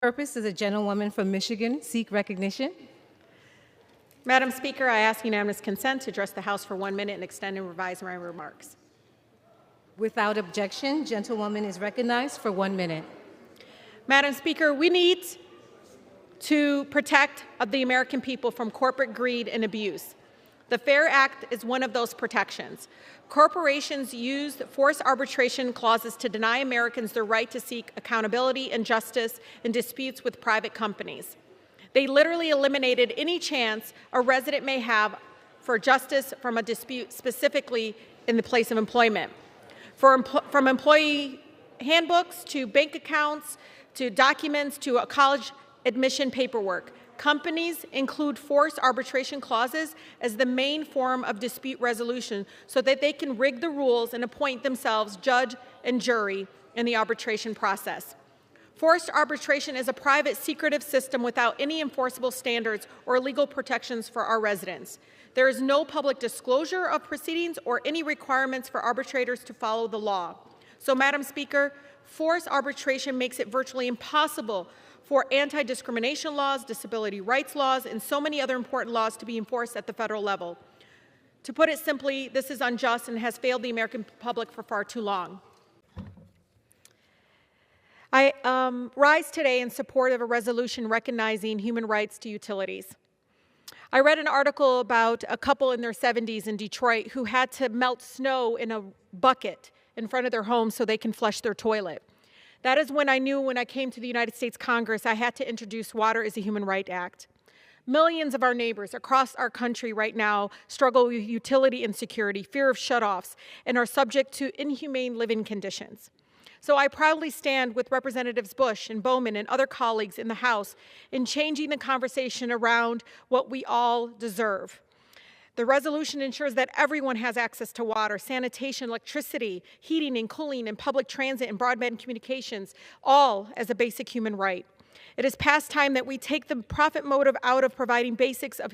Purpose does a gentlewoman from Michigan seek recognition? Madam Speaker, I ask unanimous consent to address the House for 1 minute and extend and revise my remarks. Without objection, gentlewoman is recognized for 1 minute. Madam Speaker, we need to protect the American people from corporate greed and abuse. The FAIR Act is one of those protections. Corporations use forced arbitration clauses to deny Americans their right to seek accountability and justice in disputes with private companies. They literally eliminated any chance a resident may have for justice from a dispute, specifically in the place of employment. From employee handbooks to bank accounts to documents to a college admission paperwork, companies include forced arbitration clauses as the main form of dispute resolution so that they can rig the rules and appoint themselves judge and jury in the arbitration process. Forced arbitration is a private, secretive system without any enforceable standards or legal protections for our residents. There is no public disclosure of proceedings or any requirements for arbitrators to follow the law. So, Madam Speaker, forced arbitration makes it virtually impossible for anti-discrimination laws, disability rights laws, and so many other important laws to be enforced at the federal level. To put it simply, this is unjust and has failed the American public for far too long. I rise today in support of a resolution recognizing human rights to utilities. I read an article about a couple in their 70s in Detroit who had to melt snow in a bucket in front of their home so they can flush their toilet. That is when I knew when I came to the United States Congress I had to introduce Water is a Human Right Act. Millions of our neighbors across our country right now struggle with utility insecurity, fear of shutoffs, and are subject to inhumane living conditions. So I proudly stand with Representatives Bush and Bowman and other colleagues in the House in changing the conversation around what we all deserve. The resolution ensures that everyone has access to water, sanitation, electricity, heating and cooling, and public transit and broadband communications, all as a basic human right. It is past time that we take the profit motive out of providing basics of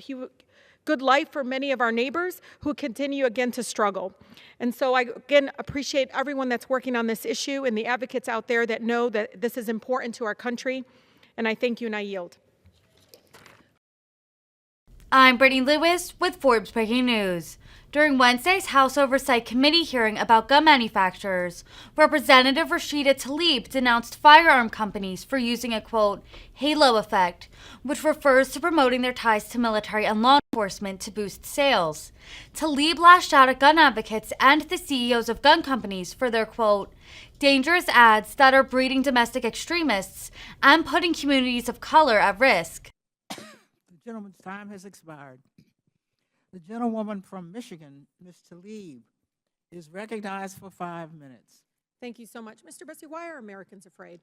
good life for many of our neighbors who continue again to struggle. And so I again appreciate everyone that's working on this issue and the advocates out there that know that this is important to our country. And I thank you and I yield. I'm Brittany Lewis with Forbes Breaking News. During Wednesday's House Oversight Committee hearing about gun manufacturers, Representative Rashida Tlaib denounced firearm companies for using a, quote, halo effect, which refers to promoting their ties to military and law enforcement to boost sales. Tlaib lashed out at gun advocates and the CEOs of gun companies for their, quote, dangerous ads that are breeding domestic extremists and putting communities of color at risk. The gentleman's time has expired. The gentlewoman from Michigan, Ms. Tlaib, is recognized for 5 minutes. Thank you so much. Mr. Bessie, why are Americans afraid?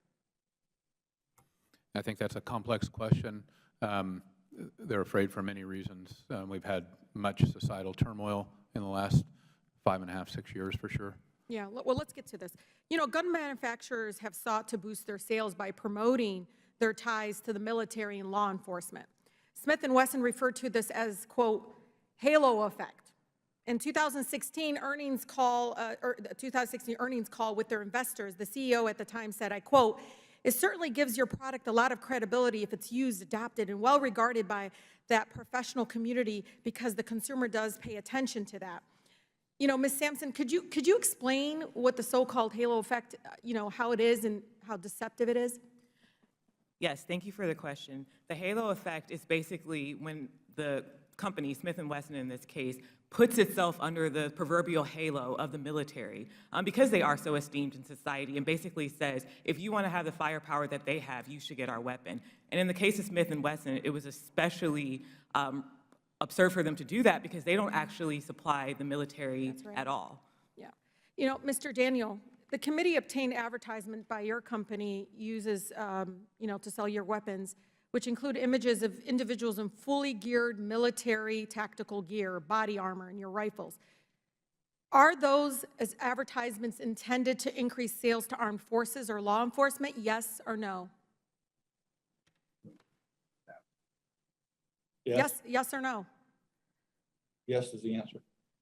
I think that's a complex question. They're afraid for many reasons. We've had much societal turmoil in the last 5.5, 6 years for sure. Yeah, well, let's get to this. You know, gun manufacturers have sought to boost their sales by promoting their ties to the military and law enforcement. Smith & Wesson referred to this as, quote, halo effect. In 2016 earnings call with their investors, the CEO at the time said, I quote, it certainly gives your product a lot of credibility if it's used, adopted, and well regarded by that professional community because the consumer does pay attention to that. You know, Ms. Sampson, could you explain what the so-called halo effect, how it is and how deceptive it is? Yes, thank you for the question. The halo effect is basically when the company, Smith & Wesson in this case, puts itself under the proverbial halo of the military because they are so esteemed in society and basically says, if you want to have the firepower that they have, you should get our weapon. And in the case of Smith & Wesson, it was especially absurd for them to do that because they don't actually supply the military at all. Yeah. You know, Mr. Daniel, the committee obtained advertisement by your company uses, to sell your weapons, which include images of individuals in fully geared military tactical gear, body armor, and your rifles. Are those as advertisements intended to increase sales to armed forces or law enforcement? Yes or no? Yes. Yes or no? Yes is the answer.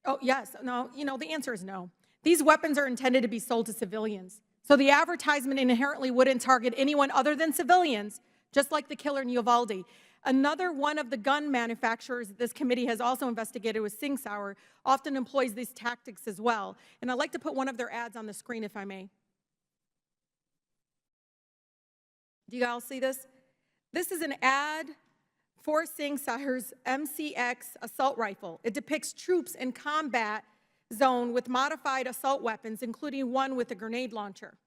Oh, yes. No, the answer is no. These weapons are intended to be sold to civilians. So the advertisement inherently wouldn't target anyone other than civilians, just like the killer in Uvalde. Another one of the gun manufacturers that this committee has also investigated was Sing Sauer, often employs these tactics as well. And I'd like to put one of their ads on the screen, if I may. Do you all see this? This is an ad for Sing Sauer's MCX assault rifle. It depicts troops in combat zone with modified assault weapons, including one with a grenade launcher.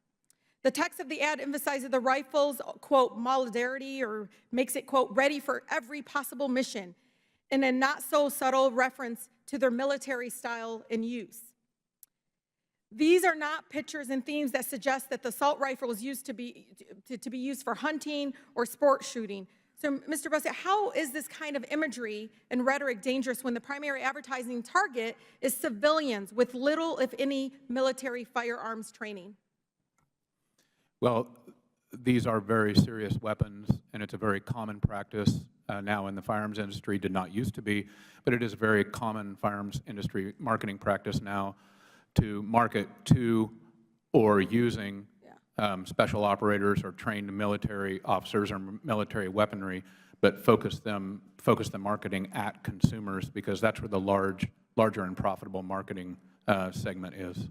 The text of the ad emphasizes the rifle's, quote, modularity, or makes it, quote, ready for every possible mission, in a not so subtle reference to their military style and use. These are not pictures and themes that suggest that the assault rifle was used to be used for hunting or sport shooting. So, Mr. Bussett, how is this kind of imagery and rhetoric dangerous when the primary advertising target is civilians with little, if any, military firearms training? Well, these are very serious weapons, and it's a very common practice now in the firearms industry. Did not used to be, but it is a very common firearms industry marketing practice now to market to or using special operators or trained military officers or military weaponry, but focus the marketing at consumers, because that's where the larger and profitable marketing segment is.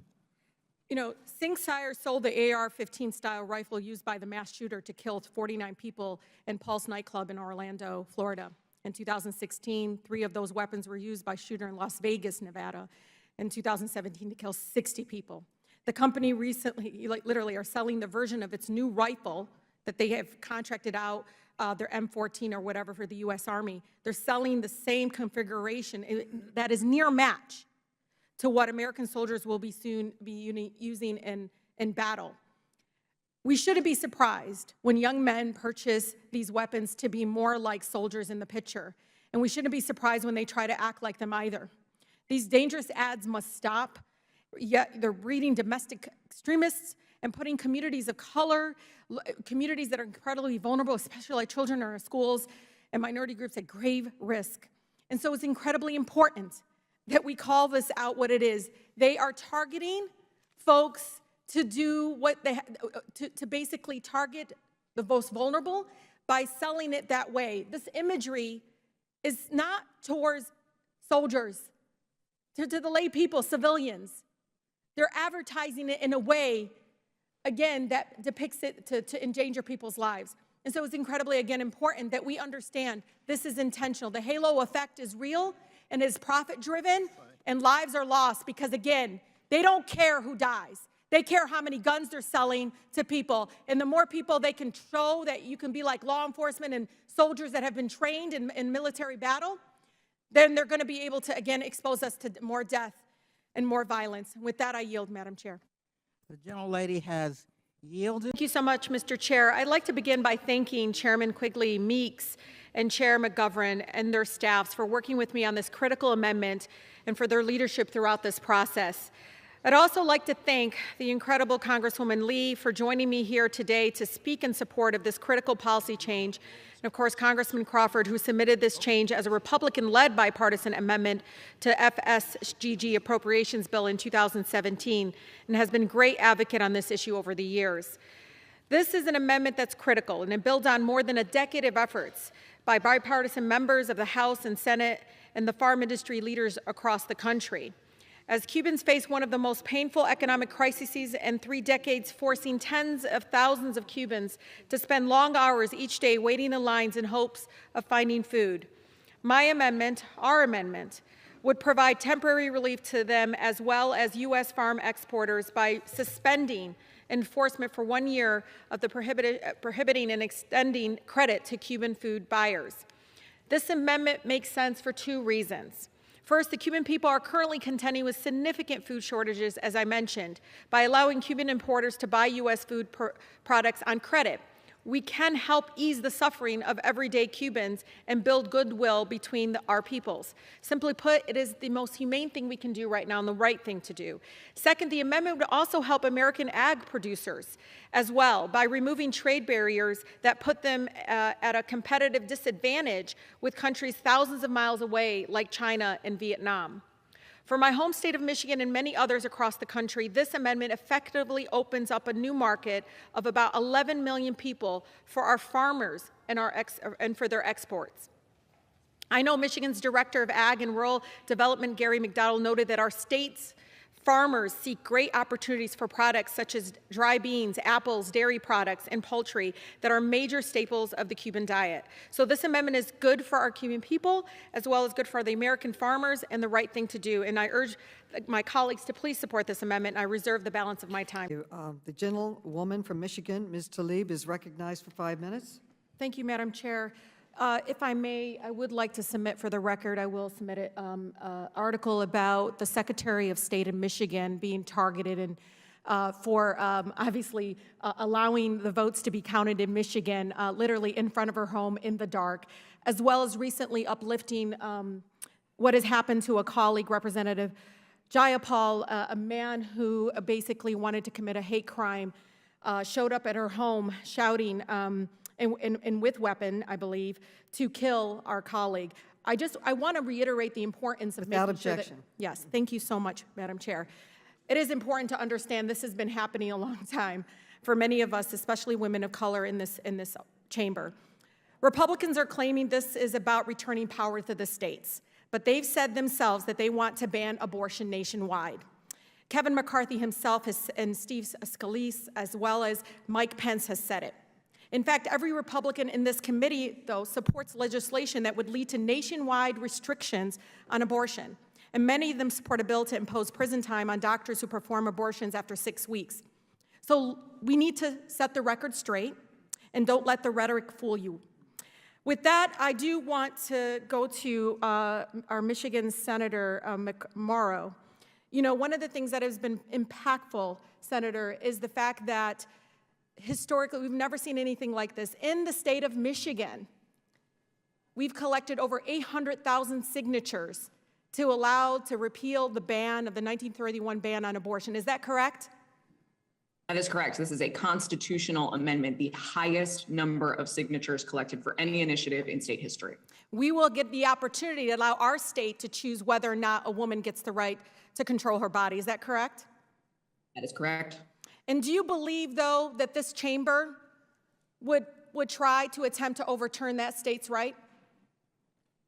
You know, Sing Sauer sold the AR-15 style rifle used by the mass shooter to kill 49 people in Pulse nightclub in Orlando, Florida. In 2016, 3 of those weapons were used by a shooter in Las Vegas, Nevada. In 2017, to kill 60 people. The company recently, literally, are selling the version of its new rifle that they have contracted out, their M14 or whatever, for the U.S. Army. They're selling the same configuration that is near match to what American soldiers will be soon be using in battle. We shouldn't be surprised when young men purchase these weapons to be more like soldiers in the picture, and we shouldn't be surprised when they try to act like them either. These dangerous ads must stop, yet they're breeding domestic extremists and putting communities of color, communities that are incredibly vulnerable, especially like children in our schools and minority groups, at grave risk. And so it's incredibly important that we call this out what it is. They are targeting folks to do what they to basically target the most vulnerable by selling it that way. This imagery is not towards soldiers, to the lay people, civilians. They're advertising it in a way, again, that depicts it to endanger people's lives. And so it's incredibly, again, important that we understand this is intentional. The halo effect is real and is profit-driven, and lives are lost because, again, they don't care who dies. They care how many guns they're selling to people. And the more people they can show that you can be like law enforcement and soldiers that have been trained in military battle, then they're going to be able to, again, expose us to more death and more violence. With that, I yield, Madam Chair. The gentlelady has yielded. Thank you so much, Mr. Chair. I'd like to begin by thanking Chairman Quigley Meeks and Chair McGovern and their staffs for working with me on this critical amendment and for their leadership throughout this process. I'd also like to thank the incredible Congresswoman Lee for joining me here today to speak in support of this critical policy change, and of course Congressman Crawford, who submitted this change as a Republican-led bipartisan amendment to FSGG appropriations bill in 2017 and has been a great advocate on this issue over the years. This is an amendment that's critical, and it builds on more than a decade of efforts by bipartisan members of the House and Senate and the farm industry leaders across the country. As Cubans face one of the most painful economic crises in 3 decades, forcing tens of thousands of Cubans to spend long hours each day waiting in lines in hopes of finding food, my amendment, our amendment, would provide temporary relief to them as well as U.S. farm exporters by suspending enforcement for 1 year of the prohibiting and extending credit to Cuban food buyers. This amendment makes sense for 2 reasons. First, the Cuban people are currently contending with significant food shortages, as I mentioned. By allowing Cuban importers to buy U.S. food products on credit, we can help ease the suffering of everyday Cubans and build goodwill between our peoples. Simply put, it is the most humane thing we can do right now and the right thing to do. Second, the amendment would also help American ag producers as well by removing trade barriers that put them at a competitive disadvantage with countries thousands of miles away like China and Vietnam. For my home state of Michigan and many others across the country, this amendment effectively opens up a new market of about 11 million people for our farmers and for their exports. I know Michigan's Director of Ag and Rural Development, Gary McDowell, noted that our state's farmers seek great opportunities for products such as dry beans, apples, dairy products, and poultry that are major staples of the Cuban diet. So this amendment is good for our Cuban people, as well as good for the American farmers, and the right thing to do. And I urge my colleagues to please support this amendment, and I reserve the balance of my time. The gentlewoman from Michigan, Ms. Tlaib, is recognized for 5 minutes. Thank you, Madam Chair. If I may, I would like to submit for the record, I will submit an article about the Secretary of State of Michigan being targeted and for obviously allowing the votes to be counted in Michigan, literally in front of her home in the dark, as well as recently uplifting what has happened to a colleague, Representative Jayapal, a man who basically wanted to commit a hate crime, showed up at her home shouting, and with weapon, I believe, to kill our colleague. I want to reiterate the importance of Without making sure that, objection. yes, thank you so much, Madam Chair. It is important to understand this has been happening a long time for many of us, especially women of color in this chamber. Republicans are claiming this is about returning power to the states, but they've said themselves that they want to ban abortion nationwide. Kevin McCarthy himself and Steve Scalise, as well as Mike Pence, has said it. In fact, every Republican in this committee, though, supports legislation that would lead to nationwide restrictions on abortion. And many of them support a bill to impose prison time on doctors who perform abortions after 6 weeks. So we need to set the record straight, and don't let the rhetoric fool you. With that, I do want to go to our Michigan Senator McMorrow. You know, one of the things that has been impactful, Senator, is the fact that historically, we've never seen anything like this. In the state of Michigan, we've collected over 800,000 signatures to repeal the ban of the 1931 ban on abortion. Is that correct? That is correct. This is a constitutional amendment, the highest number of signatures collected for any initiative in state history. We will get the opportunity to allow our state to choose whether or not a woman gets the right to control her body. Is that correct? That is correct. And do you believe, though, that this chamber would try to attempt to overturn that state's right?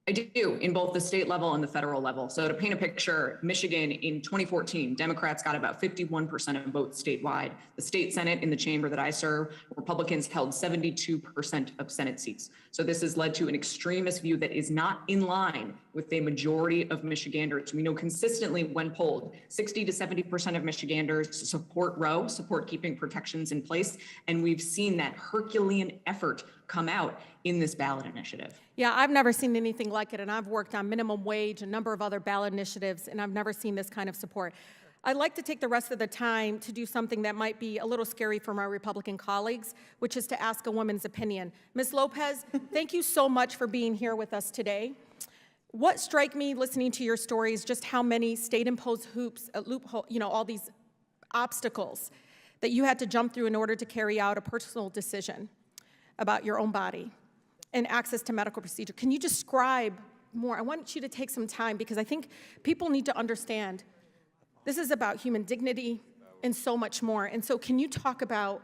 I do, in both the state level and the federal level. So to paint a picture, Michigan in 2014, Democrats got about 51% of votes statewide. The state Senate in the chamber that I serve, Republicans held 72% of Senate seats. So this has led to an extremist view that is not in line with a majority of Michiganders. We know consistently when polled, 60 to 70% of Michiganders support Roe, support keeping protections in place. And we've seen that Herculean effort come out in this ballot initiative. Yeah, I've never seen anything like it, and I've worked on minimum wage, a number of other ballot initiatives, and I've never seen this kind of support. I'd like to take the rest of the time to do something that might be a little scary for my Republican colleagues, which is to ask a woman's opinion. Ms. Lopez, thank you so much for being here with us today. What struck me listening to your story is just how many state-imposed loophole, all these obstacles that you had to jump through in order to carry out a personal decision about your own body and access to medical procedure. Can you describe more? I want you to take some time because I think people need to understand this is about human dignity and so much more. And so can you talk about,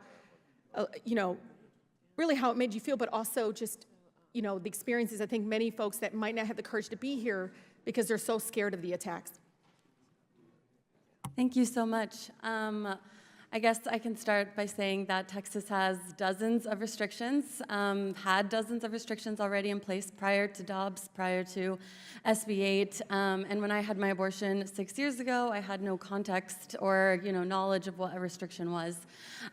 really how it made you feel, but also just, the experiences, I think many folks that might not have the courage to be here because they're so scared of the attacks. Thank you so much. I guess I can start by saying that Texas has dozens of restrictions, had dozens of restrictions already in place prior to Dobbs, prior to SB 8. And when I had my abortion 6 years ago, I had no context or knowledge of what a restriction was.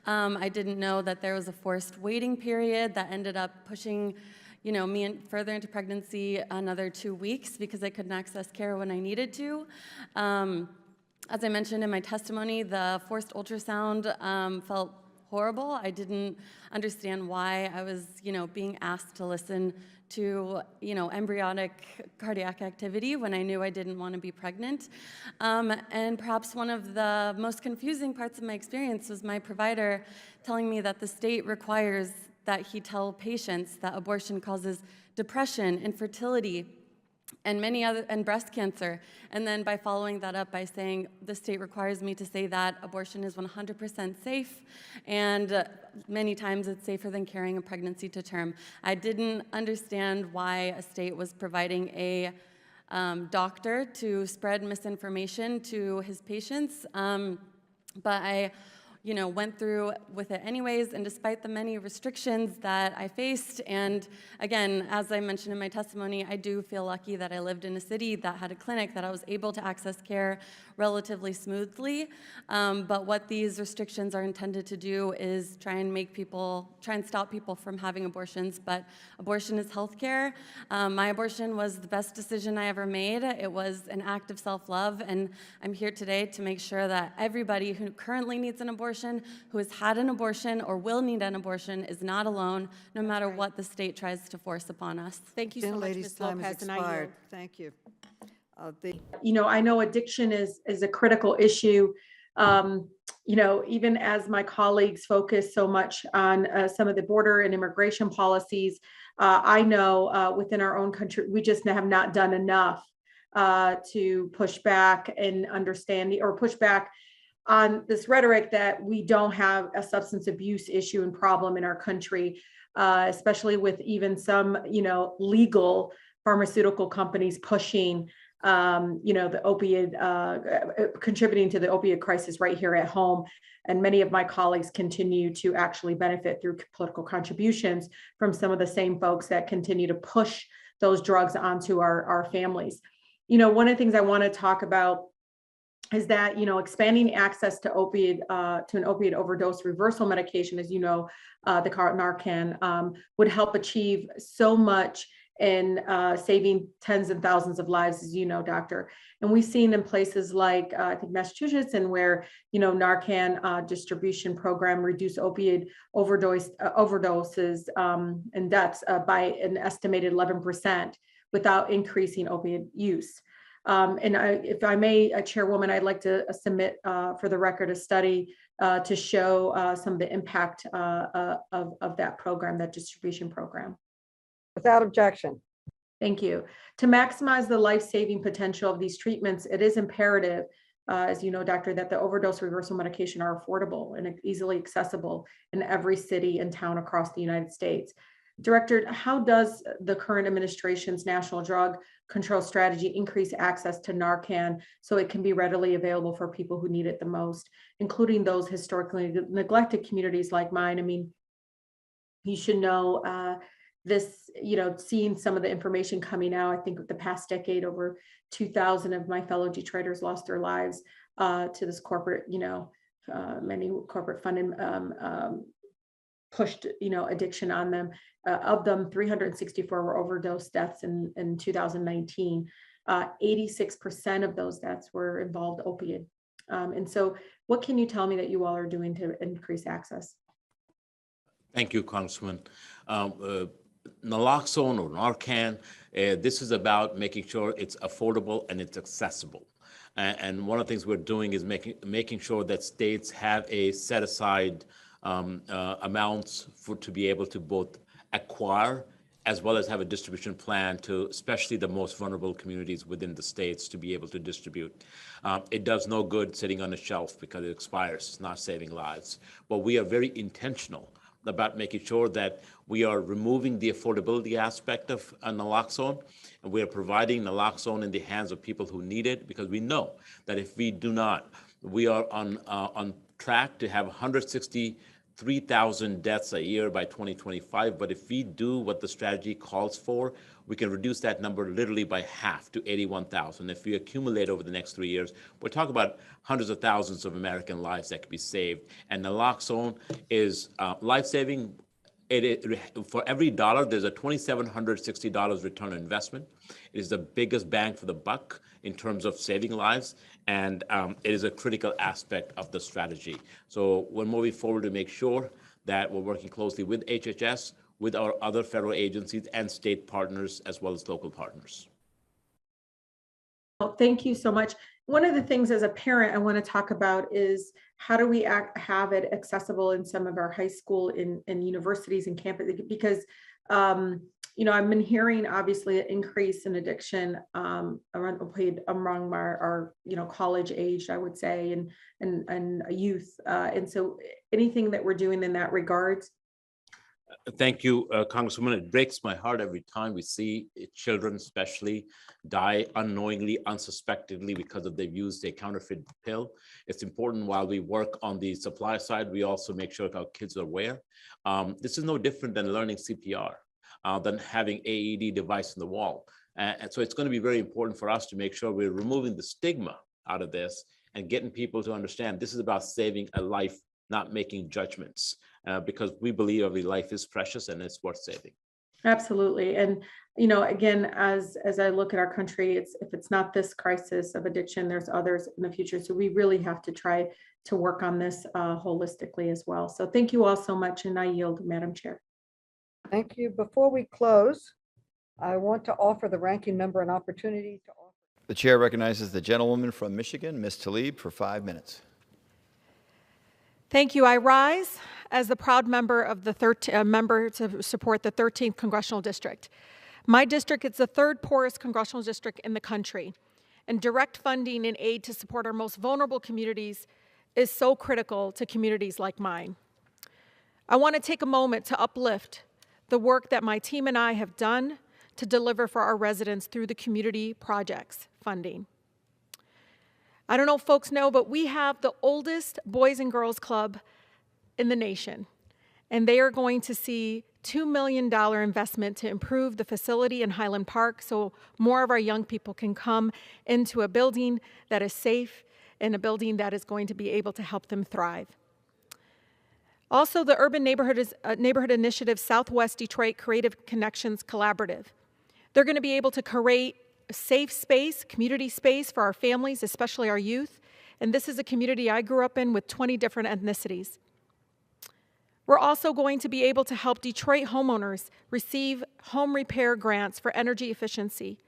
I didn't know that there was a forced waiting period that ended up pushing me further into pregnancy another 2 weeks because I couldn't access care when I needed to. As I mentioned in my testimony, the forced ultrasound felt horrible. I didn't understand why I was, being asked to listen to, embryonic cardiac activity when I knew I didn't want to be pregnant. And perhaps one of the most confusing parts of my experience was my provider telling me that the state requires that he tell patients that abortion causes depression, infertility, and many other, and breast cancer. And then by following that up by saying the state requires me to say that abortion is 100% safe, and many times it's safer than carrying a pregnancy to term. I didn't understand why a state was providing a doctor to spread misinformation to his patients, but I went through with it anyways, and despite the many restrictions that I faced, and again, as I mentioned in my testimony, I do feel lucky that I lived in a city that had a clinic that I was able to access care relatively smoothly, but what these restrictions are intended to do is try and stop people from having abortions, but abortion is healthcare. My abortion was the best decision I ever made. It was an act of self-love, and I'm here today to make sure that everybody who currently needs an abortion, who has had an abortion or will need an abortion, is not alone, no matter what the state tries to force upon us. Thank you so much, Ms. Lopez, and I yield. Thank you. I know addiction is a critical issue. Even as my colleagues focus so much on some of the border and immigration policies, I know within our own country, we just have not done enough to push back and understand or push back on this rhetoric that we don't have a substance abuse issue and problem in our country, especially with even some, legal pharmaceutical companies pushing, the opioid, contributing to the opioid crisis right here at home. And many of my colleagues continue to actually benefit through political contributions from some of the same folks that continue to push those drugs onto our families. One of the things I want to talk about is that, expanding access to an opioid overdose reversal medication, as the Narcan, would help achieve so much in saving tens and thousands of lives, as doctor. And we've seen in places like, I think Massachusetts, and where, Narcan distribution program reduced opioid overdoses and deaths by an estimated 11% without increasing opioid use. If I may, Chairwoman, I'd like to submit for the record a study to show some of the impact of that program, that distribution program. Without objection. Thank you. To maximize the life-saving potential of these treatments, it is imperative, as you know, doctor, that the overdose reversal medication are affordable and easily accessible in every city and town across the United States. Director, how does the current administration's national drug control strategy increase access to Narcan so it can be readily available for people who need it the most, including those historically neglected communities like mine? I mean, you should know this, seeing some of the information coming out, I think the past decade, over 2,000 of my fellow Detroiters lost their lives to this corporate, many corporate funding pushed, addiction on them. Of them, 364 were overdose deaths in 2019. 86% of those deaths were involved opioid. And so what can you tell me that you all are doing to increase access? Thank you, Congressman. Naloxone or Narcan, this is about making sure it's affordable and it's accessible. And one of the things we're doing is making sure that states have a set aside amounts to be able to both acquire as well as have a distribution plan to especially the most vulnerable communities within the states to be able to distribute. It does no good sitting on a shelf because it expires. It's not saving lives. But we are very intentional about making sure that we are removing the affordability aspect of naloxone, and we are providing naloxone in the hands of people who need it, because we know that if we do not, we are on track to have 163,000 deaths a year by 2025. But if we do what the strategy calls for, we can reduce that number literally by half to 81,000. If we accumulate over the next 3 years, we're talking about hundreds of thousands of American lives that could be saved. And naloxone is life-saving. For every dollar, there's a $2,760 return on investment. It is the biggest bang for the buck in terms of saving lives, and it is a critical aspect of the strategy. So we're moving forward to make sure that we're working closely with HHS, with our other federal agencies and state partners, as well as local partners. Well, thank you so much. One of the things as a parent I want to talk about is how do we have it accessible in some of our high school and universities and campus, because I've been hearing obviously an increase in addiction around opioid among our college aged, I would say, and youth. And so anything that we're doing in that regards. Thank you, Congresswoman. It breaks my heart every time we see children especially die unknowingly, unsuspectedly because of they've used a counterfeit pill. It's important while we work on the supply side, we also make sure that our kids are aware. This is no different than learning CPR, than having AED device in the wall. And so it's going to be very important for us to make sure we're removing the stigma out of this and getting people to understand this is about saving a life, not making judgments, because we believe every life is precious and it's worth saving. Absolutely. And, again, as I look at our country, if it's not this crisis of addiction, there's others in the future. So we really have to try to work on this holistically as well. So thank you all so much. And I yield, Madam Chair. Thank you. Before we close, I want to offer the ranking member an opportunity to offer. The chair recognizes the gentlewoman from Michigan, Ms. Tlaib, for 5 minutes. Thank you. I rise as the proud member of the member to support the 13th Congressional District. My district is the third poorest congressional district in the country, and direct funding and aid to support our most vulnerable communities is so critical to communities like mine. I want to take a moment to uplift the work that my team and I have done to deliver for our residents through the community projects funding. I don't know if folks know, but we have the oldest Boys and Girls Club in the nation, and they are going to see $2 million investment to improve the facility in Highland Park so more of our young people can come into a building that is safe and a building that is going to be able to help them thrive. Also, the Urban Neighborhood Initiative Southwest Detroit Creative Connections Collaborative. They're going to be able to create a safe space, community space for our families, especially our youth. And this is a community I grew up in with 20 different ethnicities. We're also going to be able to help Detroit homeowners receive home repair grants for energy efficiency.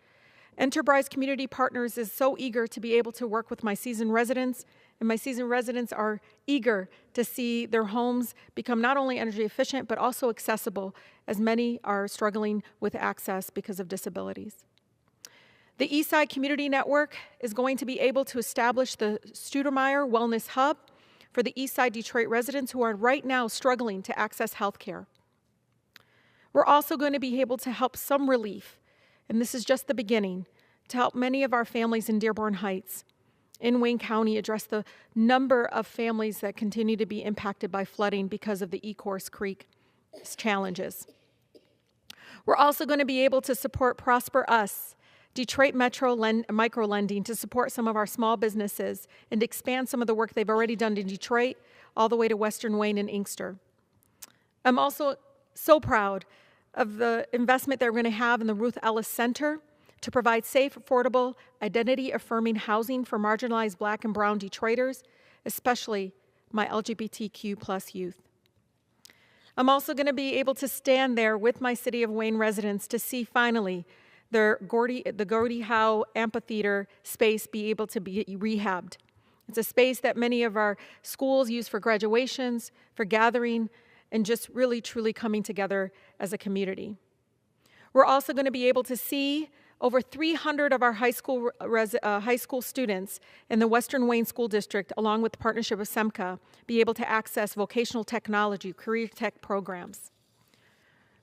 Enterprise Community Partners is so eager to be able to work with my seasoned residents, and my seasoned residents are eager to see their homes become not only energy efficient, but also accessible, as many are struggling with access because of disabilities. The Eastside Community Network is going to be able to establish the Studemeyer Wellness Hub for the Eastside Detroit residents who are right now struggling to access health care. We're also going to be able to help some relief, and this is just the beginning, to help many of our families in Dearborn Heights, in Wayne County, address the number of families that continue to be impacted by flooding because of the Ecorse Creek challenges. We're also going to be able to support Prosper Us, Detroit Metro microlending, to support some of our small businesses and expand some of the work they've already done in Detroit all the way to Western Wayne and Inkster. I'm also so proud of the investment that we're going to have in the Ruth Ellis Center to provide safe, affordable, identity-affirming housing for marginalized Black and Brown Detroiters, especially my LGBTQ+ youth. I'm also going to be able to stand there with my City of Wayne residents to see finally the Gordie Howe Amphitheater space be able to be rehabbed. It's a space that many of our schools use for graduations, for gathering, and just really, truly coming together as a community. We're also going to be able to see over 300 of our high school students in the Western Wayne School District, along with the partnership with SEMCA, be able to access vocational technology, career tech programs.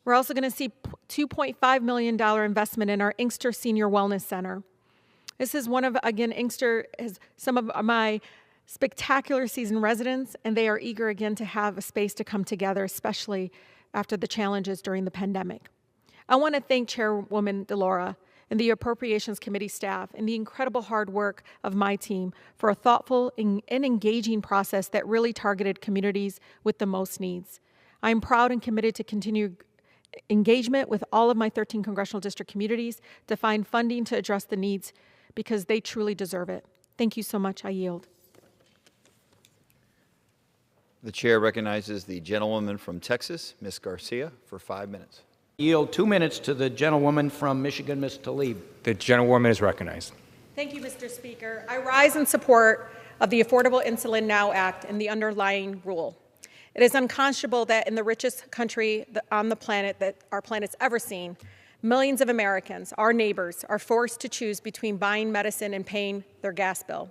We're also going to see $2.5 million investment in our Inkster Senior Wellness Center. This is one of, again, Inkster has some of my spectacular seasoned residents, and they are eager again to have a space to come together, especially after the challenges during the pandemic. I want to thank Chairwoman DeLaura and the Appropriations Committee staff and the incredible hard work of my team for a thoughtful and engaging process that really targeted communities with the most needs. I am proud and committed to continue engagement with all of my 13 congressional district communities to find funding to address the needs because they truly deserve it. Thank you so much. I yield. The chair recognizes the gentlewoman from Texas, Ms. Garcia, for 5 minutes. Yield 2 minutes to the gentlewoman from Michigan, Ms. Tlaib. The gentlewoman is recognized. Thank you, Mr. Speaker. I rise in support of the Affordable Insulin Now Act and the underlying rule. It is unconscionable that in the richest country on the planet that our planet's ever seen, millions of Americans, our neighbors, are forced to choose between buying medicine and paying their gas bill.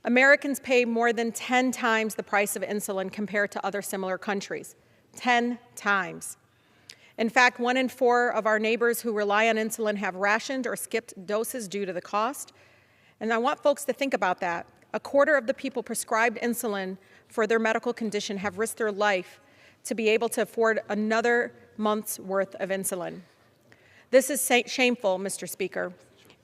Americans pay more than 10 times the price of insulin compared to other similar countries. 10 times. In fact, 1 in 4 of our neighbors who rely on insulin have rationed or skipped doses due to the cost. And I want folks to think about that. A quarter of the people prescribed insulin for their medical condition have risked their life to be able to afford another month's worth of insulin. This is shameful, Mr. Speaker.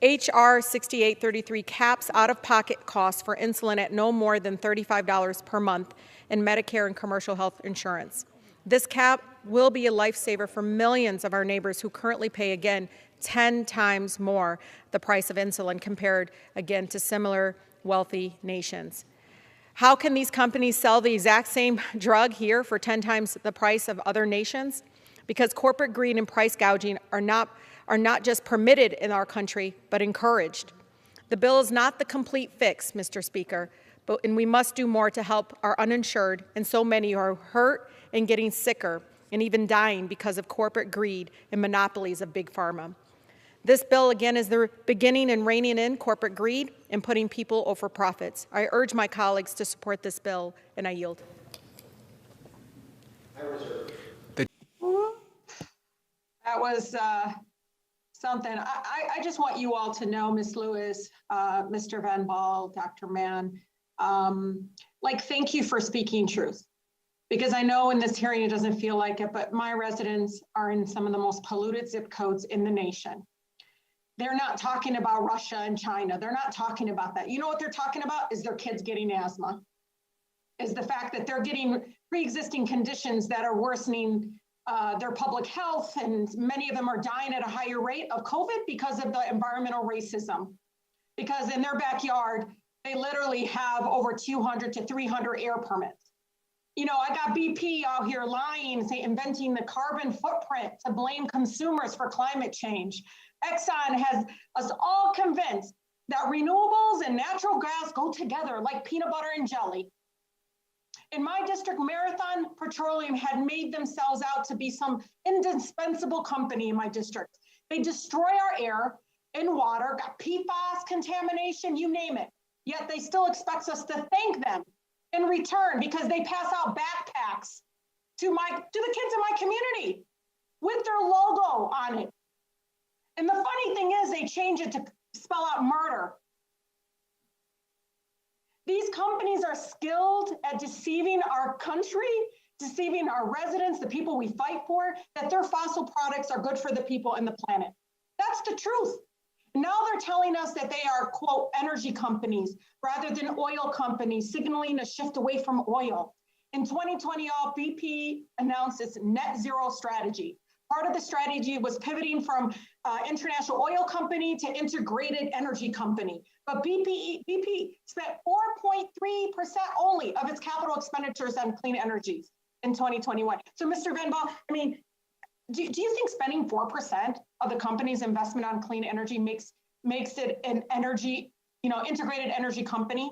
H.R. 6833 caps out-of-pocket costs for insulin at no more than $35 per month in Medicare and commercial health insurance. This cap will be a lifesaver for millions of our neighbors who currently pay, again, 10 times more the price of insulin compared, again, to similar wealthy nations. How can these companies sell the exact same drug here for 10 times the price of other nations? Because corporate greed and price gouging are not just permitted in our country, but encouraged. The bill is not the complete fix, Mr. Speaker, and we must do more to help our uninsured and so many who are hurt and getting sicker and even dying because of corporate greed and monopolies of big pharma. This bill, again, is the beginning in reining in corporate greed and putting people over profits. I urge my colleagues to support this bill, and I yield. That was something. I just want you all to know, Ms. Lewis, Mr. Van Baal, Dr. Mann, thank you for speaking truth. Because I know in this hearing it doesn't feel like it, but my residents are in some of the most polluted zip codes in the nation. They're not talking about Russia and China. They're not talking about that. You know what they're talking about is their kids getting asthma, is the fact that they're getting pre-existing conditions that are worsening their public health, and many of them are dying at a higher rate of COVID because of the environmental racism. Because in their backyard, they literally have over 200 to 300 air permits. You know, I got BP out here lying, inventing the carbon footprint to blame consumers for climate change. Exxon has us all convinced that renewables and natural gas go together like peanut butter and jelly. In my district, Marathon Petroleum had made themselves out to be some indispensable company in my district. They destroy our air and water, got PFAS contamination, you name it. Yet they still expect us to thank them in return because they pass out backpacks to the kids in my community with their logo on it. And the funny thing is they change it to spell out murder. These companies are skilled at deceiving our country, deceiving our residents, the people we fight for, that their fossil products are good for the people and the planet. That's the truth. Now they're telling us that they are, quote, energy companies rather than oil companies, signaling a shift away from oil. In 2020, BP announced its net zero strategy. Part of the strategy was pivoting from international oil company to integrated energy company. But BP spent 4.3% only of its capital expenditures on clean energies in 2021. So Mr. Van Baal, I mean, do you think spending 4% of the company's investment on clean energy makes it an energy, integrated energy company?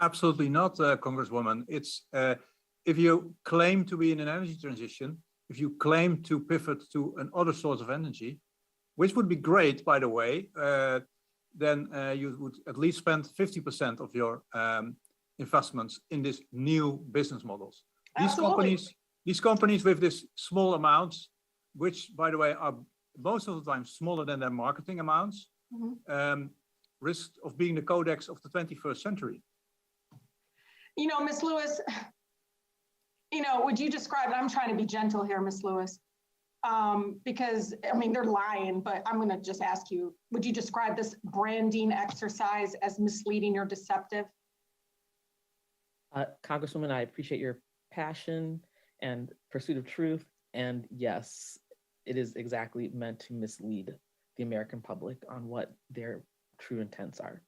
Absolutely not, Congresswoman. It's if you claim to be in an energy transition, if you claim to pivot to another source of energy, which would be great, by the way, then you would at least spend 50% of your investments in these new business models. Absolutely. These companies with this small amounts, which, by the way, are most of the time smaller than their marketing amounts, risk of being the codex of the 21st century. Ms. Lewis, would you describe it? I'm trying to be gentle here, Ms. Lewis, because, they're lying, but I'm going to just ask you, would you describe this branding exercise as misleading or deceptive? Congresswoman, I appreciate your passion and pursuit of truth. And yes, it is exactly meant to mislead the American public on what their true intents are.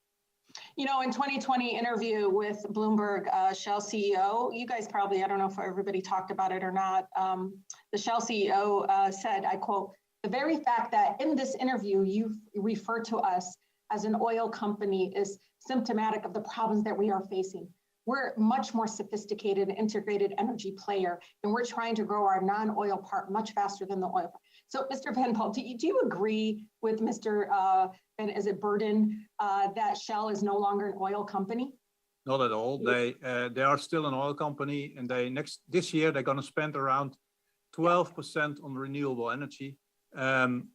In 2020 interview with Bloomberg, Shell CEO, you guys probably, I don't know if everybody talked about it or not, the Shell CEO said, I quote, "The very fact that in this interview you refer to us as an oil company is symptomatic of the problems that we are facing. We're a much more sophisticated and integrated energy player, and we're trying to grow our non-oil part much faster than the oil part. So, Mr. Van Pelt, do you agree with Mr. Burden that Shell is no longer an oil company? Not at all. They are still an oil company, and this year they're going to spend around 12% on renewable energy.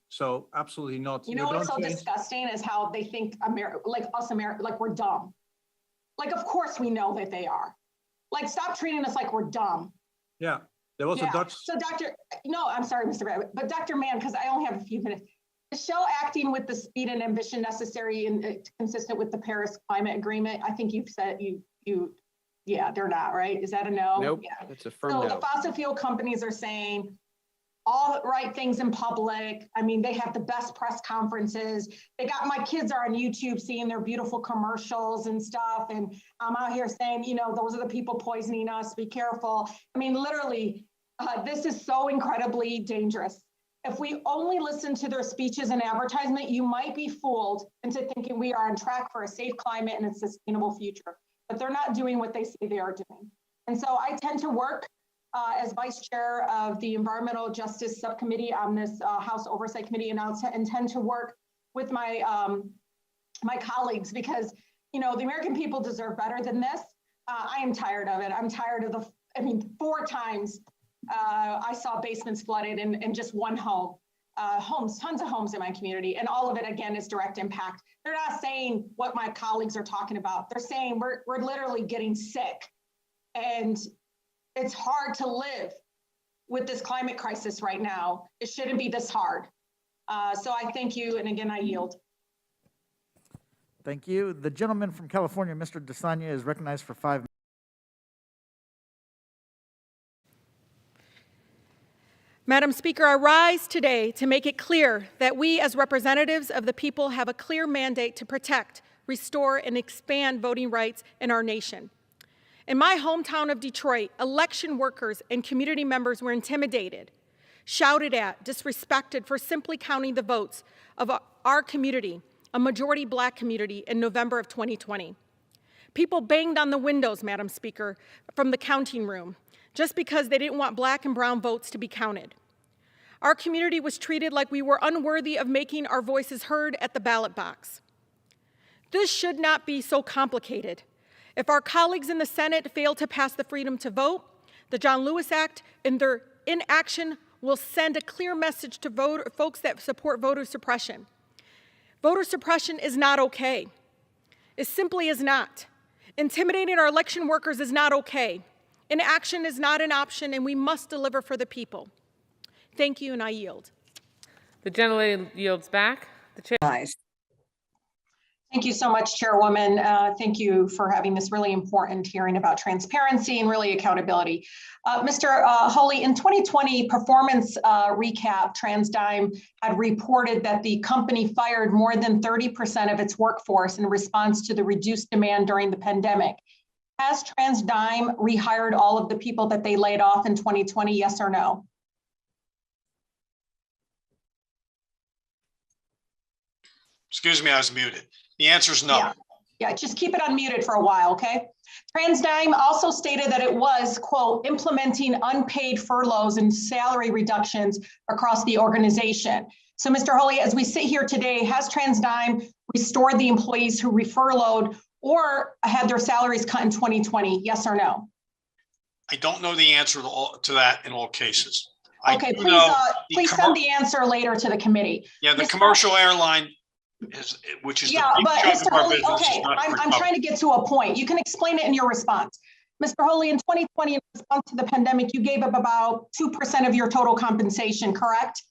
So absolutely not. You know what's so disgusting is how they think like we're dumb. Like, of course we know that they are. Like, stop treating us like we're dumb. Yeah, there was a Dutch. So I'm sorry, Mr. Rabbit, but Dr. Mann, because I only have a few minutes. Is Shell acting with the speed and ambition necessary and consistent with the Paris Climate Agreement? I think you've said yeah, they're not, right? Is that a no? Nope, yeah. that's a firm no. no. The fossil fuel companies are saying all the right things in public. I mean, they have the best press conferences. My kids are on YouTube seeing their beautiful commercials and stuff. And I'm out here saying, those are the people poisoning us, be careful. I mean, literally, this is so incredibly dangerous. If we only listen to their speeches and advertisement, you might be fooled into thinking we are on track for a safe climate and a sustainable future, but they're not doing what they say they are doing. And so I tend to work as vice chair of the Environmental Justice Subcommittee on this House Oversight Committee, and I'll intend to work with my my colleagues because, the American people deserve better than this. I am tired of it. I'm tired of 4 times I saw basements flooded in just one home. Tons of homes in my community, and all of it, again, is direct impact. They're not saying what my colleagues are talking about. They're saying we're literally getting sick, and it's hard to live with this climate crisis right now. It shouldn't be this hard. So I thank you, and again, I yield. Thank you. The gentleman from California, Mr. DeSanya, is recognized for 5 minutes. Madam Speaker, I rise today to make it clear that we as representatives of the people have a clear mandate to protect, restore, and expand voting rights in our nation. In my hometown of Detroit, election workers and community members were intimidated, shouted at, disrespected for simply counting the votes of our community, a majority Black community, in November of 2020. People banged on the windows, Madam Speaker, from the counting room, just because they didn't want Black and brown votes to be counted. Our community was treated like we were unworthy of making our voices heard at the ballot box. This should not be so complicated. If our colleagues in the Senate fail to pass the Freedom to Vote, the John Lewis Act, and their inaction will send a clear message to folks that support voter suppression. Voter suppression is not okay. It simply is not. Intimidating our election workers is not okay. Inaction is not an option, and we must deliver for the people. Thank you, and I yield. The gentlelady yields back. The chair. Thank you so much, Chairwoman. Thank you for having this really important hearing about transparency and really accountability. Mr. Holy, in 2020 performance recap, TransDigm had reported that the company fired more than 30% of its workforce in response to the reduced demand during the pandemic. Has TransDigm rehired all of the people that they laid off in 2020, yes or no? Excuse me, I was muted. The answer is no. Yeah, just keep it unmuted for a while, okay? TransDigm also stated that it was, quote, implementing unpaid furloughs and salary reductions across the organization. So, Mr. Holy, as we sit here today, has TransDigm restored the employees who furloughed or had their salaries cut in 2020, yes or no? I don't know the answer to that in all cases. Okay, please send the answer later to the committee. Yeah, the commercial airline which is the big chunk of our business. Okay, I'm trying to get to a point. You can explain it in your response. Mr. Holy, in 2020, in response to the pandemic, you gave up about 2% of your total compensation, correct?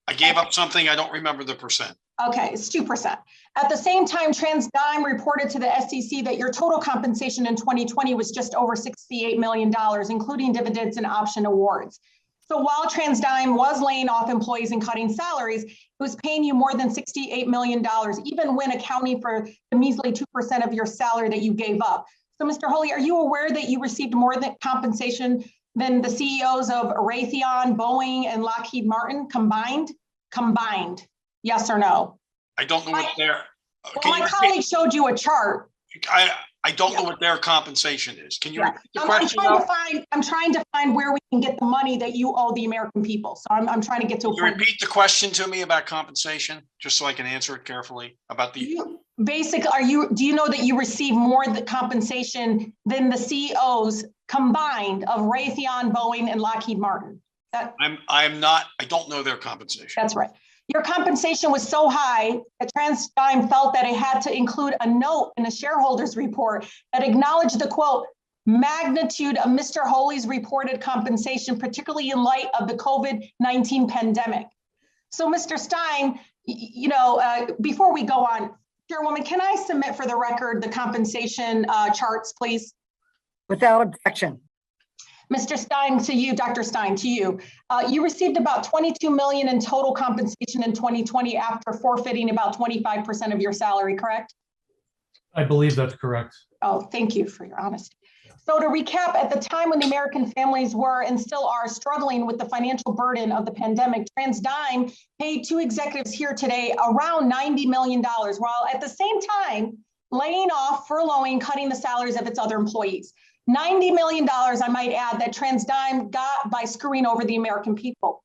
I gave up something, I don't remember the percent. Okay, it's 2%. At the same time, TransDigm reported to the SEC that your total compensation in 2020 was just over $68 million, including dividends and option awards. So while TransDigm was laying off employees and cutting salaries, it was paying you more than $68 million, even when accounting for the measly 2% of your salary that you gave up. So, Mr. Holy, are you aware that you received more than compensation than the CEOs of Raytheon, Boeing, and Lockheed Martin combined? Combined, yes or no? I don't know what they're. Well, my colleague showed you a chart. I I don't know what their compensation is. Can you repeat the I'm question? trying to find where we can get the money that you owe the American people. So I'm trying to get to a Can you point. repeat the question to me about compensation, just so I can answer it carefully about the. Do you know that you receive more the compensation than the CEOs combined of Raytheon, Boeing, and Lockheed Martin? I don't know their compensation. That's right. Your compensation was so high that TransDigm felt that it had to include a note in a shareholders report that acknowledged the quote, magnitude of Mr. Holy's reported compensation, particularly in light of the COVID-19 pandemic. So Mr. Stein, before we go on, Chairwoman, can I submit for the record the compensation charts, please? Without objection. Mr. Stein, to you, Dr. Stein, to you. You received about $22 million in total compensation in 2020 after forfeiting about 25% of your salary, correct? I believe that's correct. Oh, thank you for your honesty. So to recap, at the time when the American families were and still are struggling with the financial burden of the pandemic, TransDigm paid two executives here today around $90 million, while at the same time laying off, furloughing, cutting the salaries of its other employees. $90 million, I might add, that TransDigm got by screwing over the American people.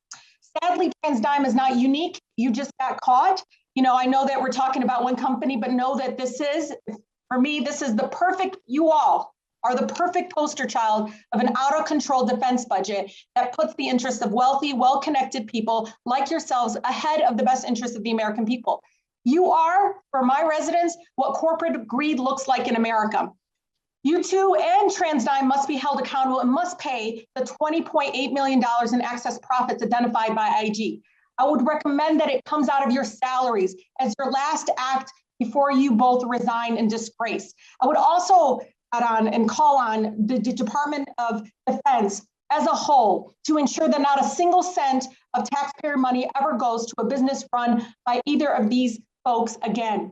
Sadly, TransDigm is not unique. You just got caught. I know that we're talking about one company, but know that for me, this is the perfect, you all are the perfect poster child of an out of control defense budget that puts the interests of wealthy, well-connected people like yourselves ahead of the best interests of the American people. You are, for my residents, what corporate greed looks like in America. You too and TransDigm must be held accountable and must pay the $20.8 million in excess profits identified by IG. I would recommend that it comes out of your salaries as your last act before you both resign in disgrace. I would also add on and call on the Department of Defense as a whole to ensure that not a single cent of taxpayer money ever goes to a business run by either of these folks again.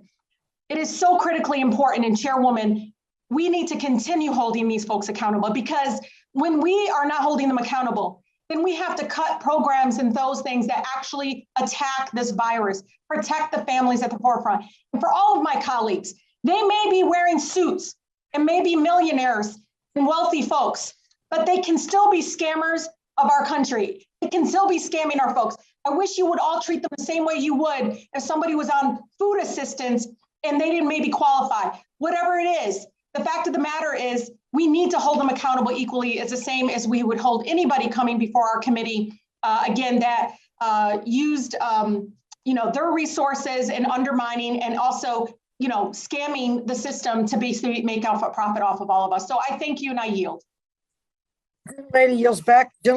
It is so critically important, and Chairwoman, we need to continue holding these folks accountable, because when we are not holding them accountable, then we have to cut programs and those things that actually attack this virus, protect the families at the forefront. And for all of my colleagues, they may be wearing suits and may be millionaires and wealthy folks, but they can still be scammers of our country. They can still be scamming our folks. I wish you would all treat them the same way you would if somebody was on food assistance and they didn't maybe qualify. Whatever it is, the fact of the matter is we need to hold them accountable equally. It's the same as we would hold anybody coming before our committee, again, that used their resources and undermining and also scamming the system to basically make out a profit off of all of us. So I thank you and I yield. Lady yields back. Gentleman